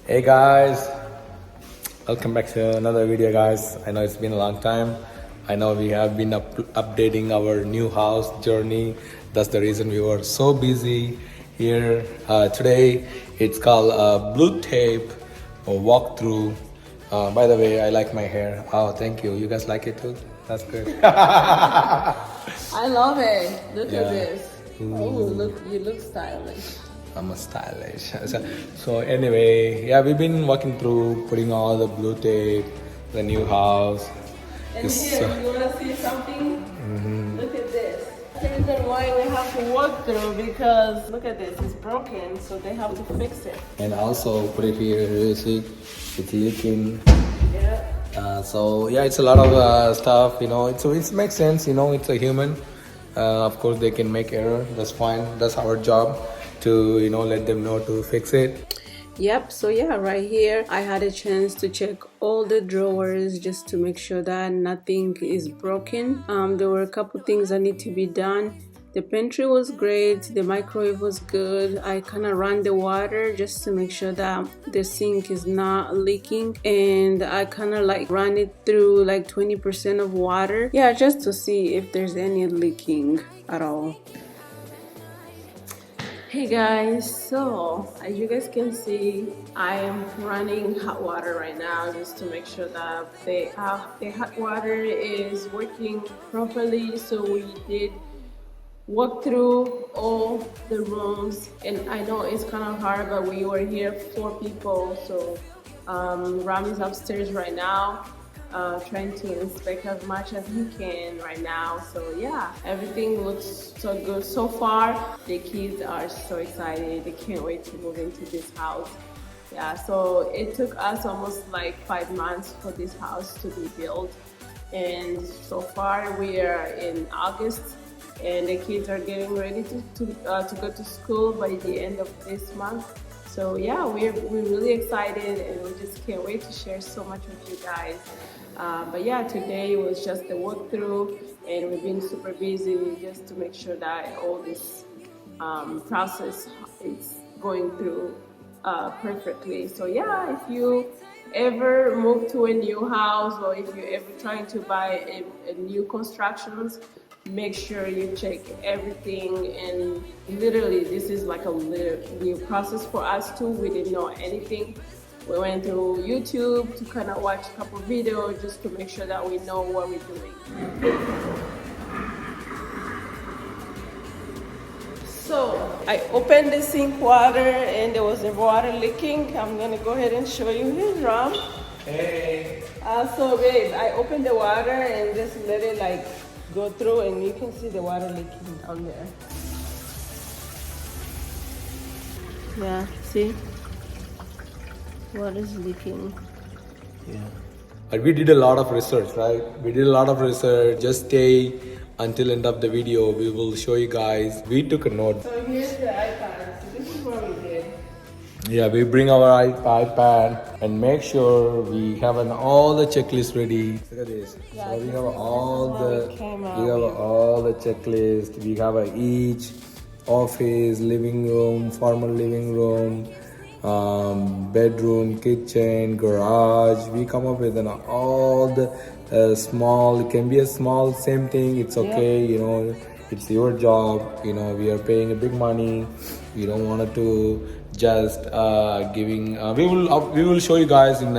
Hey guys, welcome back to another video guys. I know it's been a long time. I know we have been updating our new house journey. That's the reason we were so busy here. Today it's called blue tape or walkthrough. By the way, I like my hair. Oh, thank you. You guys like it too? That's good. I love it. Look Yeah. at this. Oh, look! You look stylish. I'm a stylish. So anyway, yeah, we've been walking through putting all the blue tape, the new house. And It's, here, you wanna see something? Look at this. The reason why we have to walk through because look at this. It's broken, so they have to fix it. and also put it here. You see, it's leaking. Yeah. So yeah, it's a lot of stuff. You know, it makes sense. You know, it's a human. Of course, they can make error. That's fine. That's our job to let them know to fix it. Yep, so yeah, right here I had a chance to check all the drawers just to make sure that nothing is broken. There were a couple things that need to be done. The pantry was great, the microwave was good. I kind of ran the water just to make sure that the sink is not leaking, and I kind of like ran it through like 20% of water, yeah, just to see if there's any leaking at all. Hey guys, so as you guys can see, I am running hot water right now just to make sure that the hot water is working properly. So we did walk through all the rooms, and I know it's kind of hard, but we were here 4 people. So Ram is upstairs right now, trying to inspect as much as he can right now. So yeah, everything looks so good so far. The kids are so excited. They can't wait to move into this house. Yeah, so it took us almost like 5 months for this house to be built, and so far we are in August, and the kids are getting ready to go to school by the end of this month. So yeah, we're really excited, and we just can't wait to share so much with you guys. But yeah, today was just a walkthrough, and we've been super busy just to make sure that all this process is going through perfectly. So yeah, if you ever move to a new house, or if you're ever trying to buy a new constructions, make sure you check everything. And literally, this is like a new process for us too. We didn't know anything. We went through YouTube to kind of watch a couple videos just to make sure that we know what we're doing. So I opened the sink water and there was a water leaking. I'm gonna go ahead and show you. Here's Ram. Hey. So babe, I opened the water and just let it like go through, and you can see the water leaking down there. Yeah, see? Water's leaking. Yeah. But we did a lot of research, right? We did a lot of research. Just stay until end of the video. We will show you guys. We took a note. So here's the iPad. So this is what we did. Yeah, we bring our iPad and make sure we have all the checklist ready. Look at this. Yeah, so we have all the checklist. We have each office, living room, formal living room, bedroom, kitchen, garage. We come up with all the small. It can be a small, same thing. It's okay. Yeah. It's your job. We are paying a big money. We don't want to just giving. We will show you guys in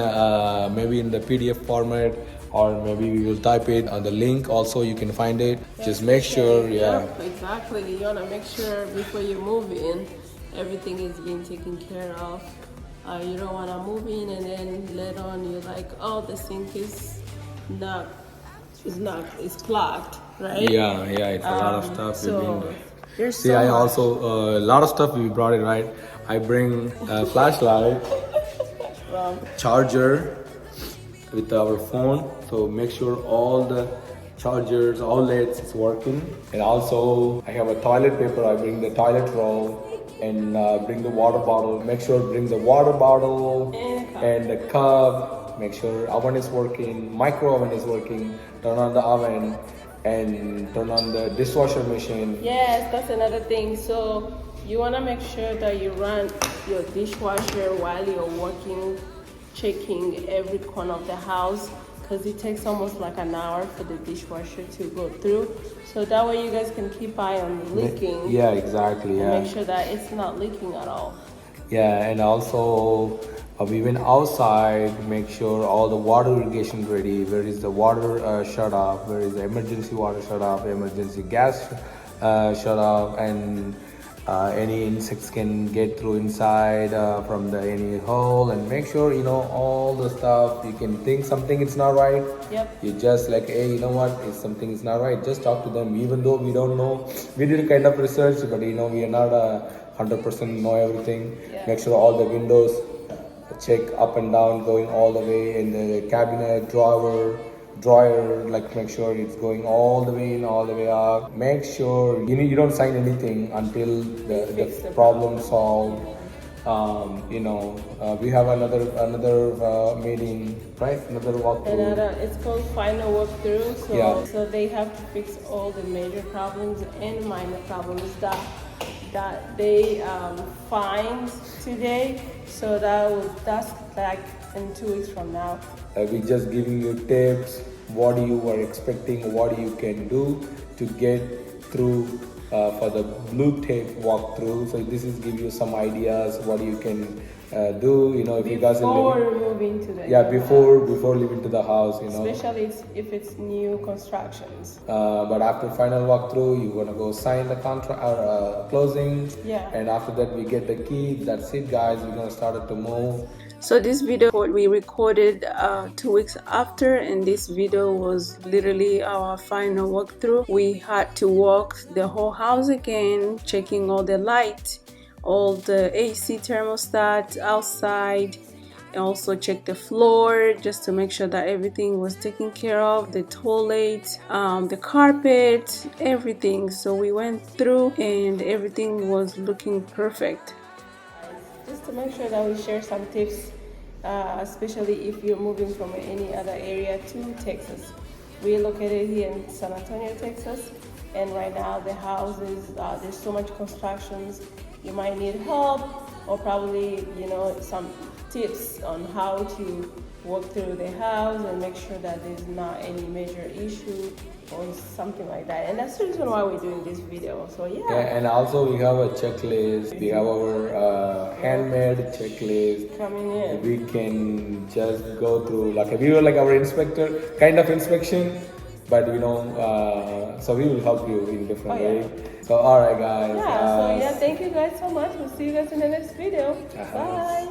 maybe in the PDF format, or maybe we will type it on the link. Also, you can find it. Just make sure. Yeah. Exactly. You wanna make sure before you move in, everything is being taken care of. You don't want to move in and then later on you're like, oh, the sink is it's clogged, right? Yeah, it's a lot of stuff. So there's See, so I much. also a lot of stuff we brought it, right? I bring a flashlight, charger with our phone. So make sure all the chargers, outlets is working. And also I have a toilet paper. I bring the toilet roll and bring the water bottle. Make sure bring the water bottle and the cup. Make sure oven is working, micro oven is working. Turn on the oven, and turn on the dishwasher machine. Yes, that's another thing. So you want to make sure that you run your dishwasher while you're working, checking every corner of the house, because it takes almost like an hour for the dishwasher to go through. So that way you guys can keep eye on leaking. Yeah, exactly. And Yeah. make sure that it's not leaking at all. Yeah, and also we went outside, make sure all the water irrigation ready. Where is the water shut off? Where is the emergency water shut off? Emergency gas shut off, and any insects can get through inside from the any hole. And make sure all the stuff. You can think something is not right. Yep. You just like, hey, you know what? If something is not right, just talk to them. Even though we don't know, we did a kind of research, but we are not 100% know everything. Yeah. Make sure all the windows check up and down, going all the way in the cabinet, dryer, like make sure it's going all the way in, all the way up. Make sure you don't sign anything until the problem solved. We have another meeting, right? Another walkthrough. It's called final walkthrough. So, Yeah. so they have to fix all the major problems and minor problems that they find today. So that's like in 2 weeks from now. We just giving you tips, what you are expecting, what you can do to get through for the blue tape walkthrough. So this is give you some ideas what you can do. If you guys are living, Moving to the before leaving to the house. Especially if it's new constructions. But after final walkthrough, you're gonna go sign the contract or closing. Yeah. And after that, we get the key. That's it, guys. We're gonna start it to move. So this video we recorded 2 weeks after, and this video was literally our final walkthrough. We had to walk the whole house again, checking all the light, all the AC thermostat outside, and also check the floor just to make sure that everything was taken care of, the toilet, the carpet, everything. So we went through and everything was looking perfect. Just to make sure that we share some tips, especially if you're moving from any other area to Texas. We're located here in San Antonio, Texas, and right now the houses, there's so much constructions. You might need help, or probably some tips on how to walk through the house and make sure that there's not any major issue or something like that. And that's the reason why we're doing this video. So yeah, and also we have a checklist. We have our handmade checklist coming in. We can just go through like we were like our inspector kind of inspection, but so we will help you in different way. So all right, guys. Yeah. So yeah, thank you guys so much. We'll see you guys in the next video. Bye.